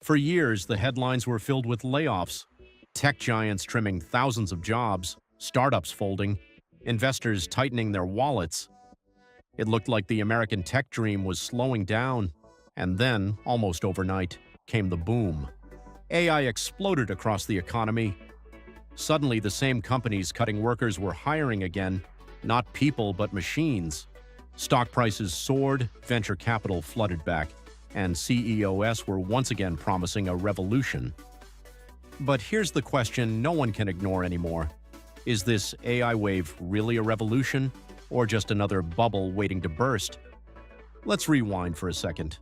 For years, the headlines were filled with layoffs, tech giants trimming thousands of jobs, startups folding, investors tightening their wallets. It looked like the American tech dream was slowing down, and then, almost overnight, came the boom. AI exploded across the economy. Suddenly, the same companies cutting workers were hiring again, not people but machines. Stock prices soared, venture capital flooded back, and CEOs were once again promising a revolution. But here's the question no one can ignore anymore. Is this AI wave really a revolution, or just another bubble waiting to burst? Let's rewind for a second.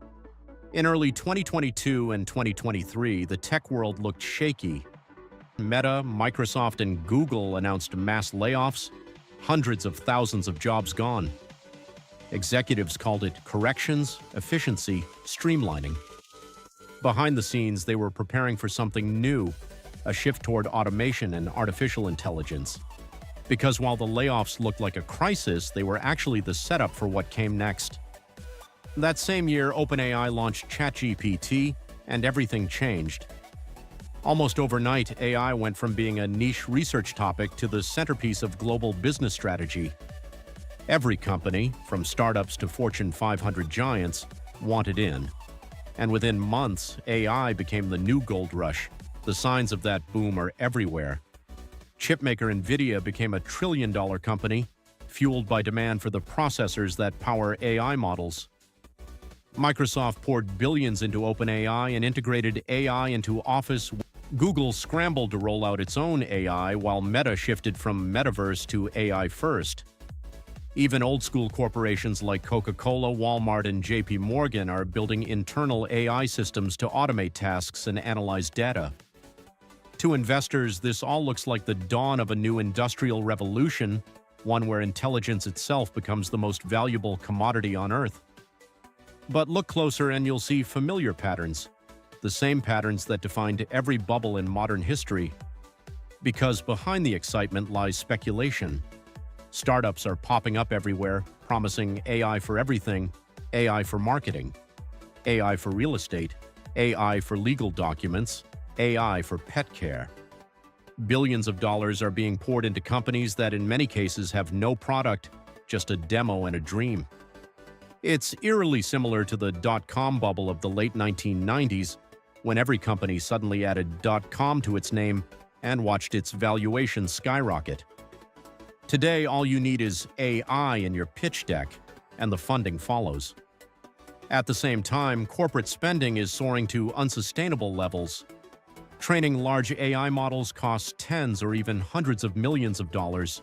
In early 2022 and 2023, the tech world looked shaky. Meta, Microsoft, and Google announced mass layoffs, hundreds of thousands of jobs gone. Executives called it corrections, efficiency, streamlining. Behind the scenes, they were preparing for something new, a shift toward automation and artificial intelligence. Because while the layoffs looked like a crisis, they were actually the setup for what came next. That same year, OpenAI launched ChatGPT, and everything changed. Almost overnight, AI went from being a niche research topic to the centerpiece of global business strategy. Every company, from startups to Fortune 500 giants, wanted in. And within months, AI became the new gold rush. The signs of that boom are everywhere. Chipmaker NVIDIA became a trillion-dollar company, fueled by demand for the processors that power AI models. Microsoft poured billions into OpenAI and integrated AI into Office. Google scrambled to roll out its own AI, while Meta shifted from metaverse to AI first. Even old-school corporations like Coca-Cola, Walmart, and JP Morgan are building internal AI systems to automate tasks and analyze data. To investors, this all looks like the dawn of a new industrial revolution, one where intelligence itself becomes the most valuable commodity on Earth. But look closer and you'll see familiar patterns, the same patterns that defined every bubble in modern history. Because behind the excitement lies speculation. Startups are popping up everywhere, promising AI for everything, AI for marketing, AI for real estate, AI for legal documents, AI for pet care. Billions of dollars are being poured into companies that in many cases have no product, just a demo and a dream. It's eerily similar to the dot-com bubble of the late 1990s, when every company suddenly added .com to its name and watched its valuation skyrocket. Today, all you need is AI in your pitch deck, and the funding follows. At the same time, corporate spending is soaring to unsustainable levels. Training large AI models costs tens or even hundreds of millions of dollars.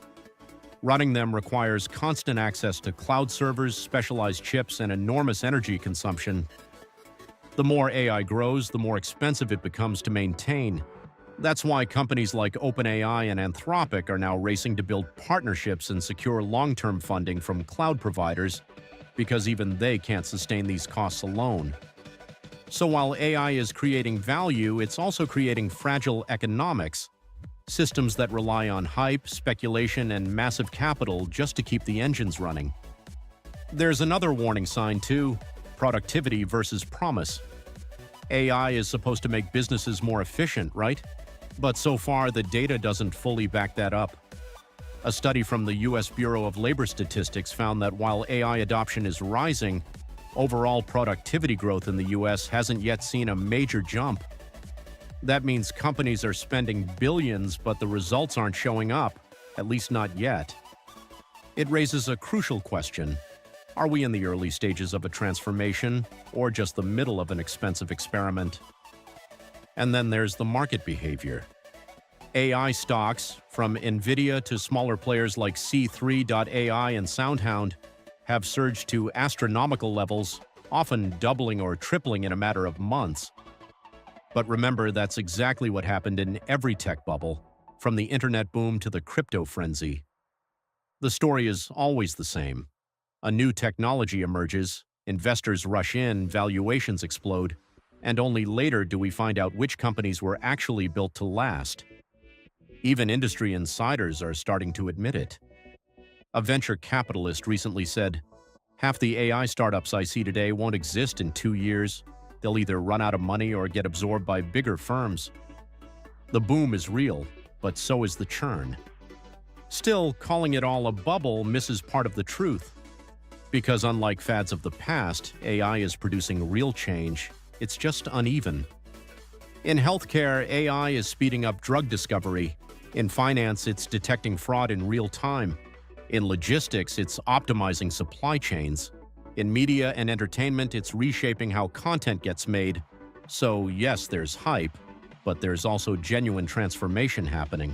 Running them requires constant access to cloud servers, specialized chips, and enormous energy consumption. The more AI grows, the more expensive it becomes to maintain. That's why companies like OpenAI and Anthropic are now racing to build partnerships and secure long-term funding from cloud providers, because even they can't sustain these costs alone. So while AI is creating value, it's also creating fragile economics, systems that rely on hype, speculation, and massive capital just to keep the engines running. There's another warning sign too: productivity versus promise. AI is supposed to make businesses more efficient, right? But so far, the data doesn't fully back that up. A study from the U.S. Bureau of Labor Statistics found that while AI adoption is rising, overall productivity growth in the U.S. hasn't yet seen a major jump. That means companies are spending billions, but the results aren't showing up, at least not yet. It raises a crucial question. Are we in the early stages of a transformation, or just the middle of an expensive experiment? And then there's the market behavior. AI stocks, from NVIDIA to smaller players like C3.ai and SoundHound, have surged to astronomical levels, often doubling or tripling in a matter of months. But remember, that's exactly what happened in every tech bubble, from the internet boom to the crypto frenzy. The story is always the same. A new technology emerges, investors rush in, valuations explode, and only later do we find out which companies were actually built to last. Even industry insiders are starting to admit it. A venture capitalist recently said, "Half the AI startups I see today won't exist in 2 years. They'll either run out of money or get absorbed by bigger firms. The boom is real, but so is the churn. Still, calling it all a bubble misses part of the truth. Because unlike fads of the past, AI is producing real change. It's just uneven. In healthcare, AI is speeding up drug discovery. In finance, it's detecting fraud in real time. In logistics, it's optimizing supply chains. In media and entertainment, it's reshaping how content gets made. So yes, there's hype, but there's also genuine transformation happening.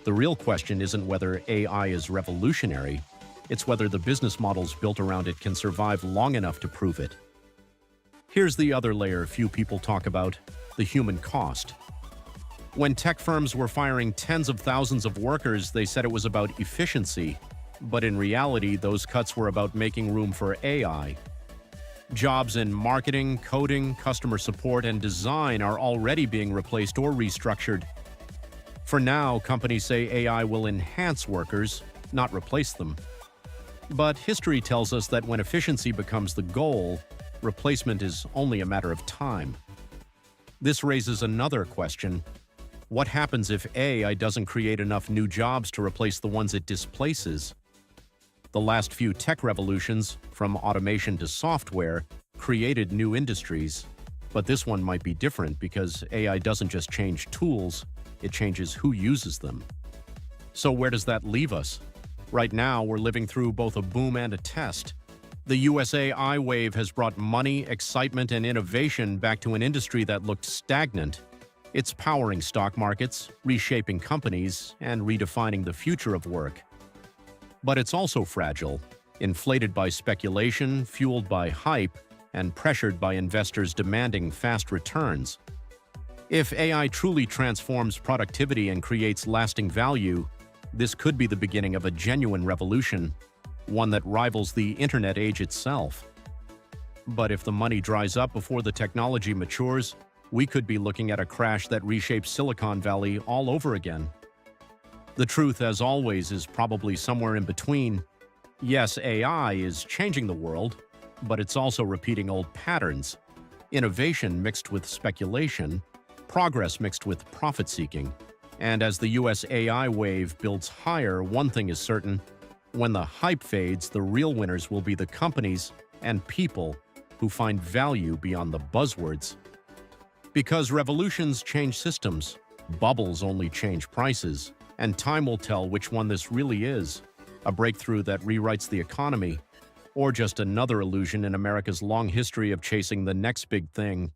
The real question isn't whether AI is revolutionary, it's whether the business models built around it can survive long enough to prove it. Here's the other layer few people talk about: the human cost. When tech firms were firing tens of thousands of workers, they said it was about efficiency. But in reality, those cuts were about making room for AI. Jobs in marketing, coding, customer support, and design are already being replaced or restructured. For now, companies say AI will enhance workers, not replace them. But history tells us that when efficiency becomes the goal, replacement is only a matter of time. This raises another question. What happens if AI doesn't create enough new jobs to replace the ones it displaces? The last few tech revolutions, from automation to software, created new industries. But this one might be different because AI doesn't just change tools, it changes who uses them. So where does that leave us? Right now, we're living through both a boom and a test. The US AI wave has brought money, excitement, and innovation back to an industry that looked stagnant. It's powering stock markets, reshaping companies, and redefining the future of work. But it's also fragile, inflated by speculation, fueled by hype, and pressured by investors demanding fast returns. If AI truly transforms productivity and creates lasting value, this could be the beginning of a genuine revolution, one that rivals the internet age itself. But if the money dries up before the technology matures, we could be looking at a crash that reshapes Silicon Valley all over again. The truth, as always, is probably somewhere in between. Yes, AI is changing the world, but it's also repeating old patterns. Innovation mixed with speculation, progress mixed with profit-seeking. And as the US AI wave builds higher, one thing is certain: when the hype fades, the real winners will be the companies and people who find value beyond the buzzwords. Because revolutions change systems, bubbles only change prices, and time will tell which one this really is: a breakthrough that rewrites the economy, or just another illusion in America's long history of chasing the next big thing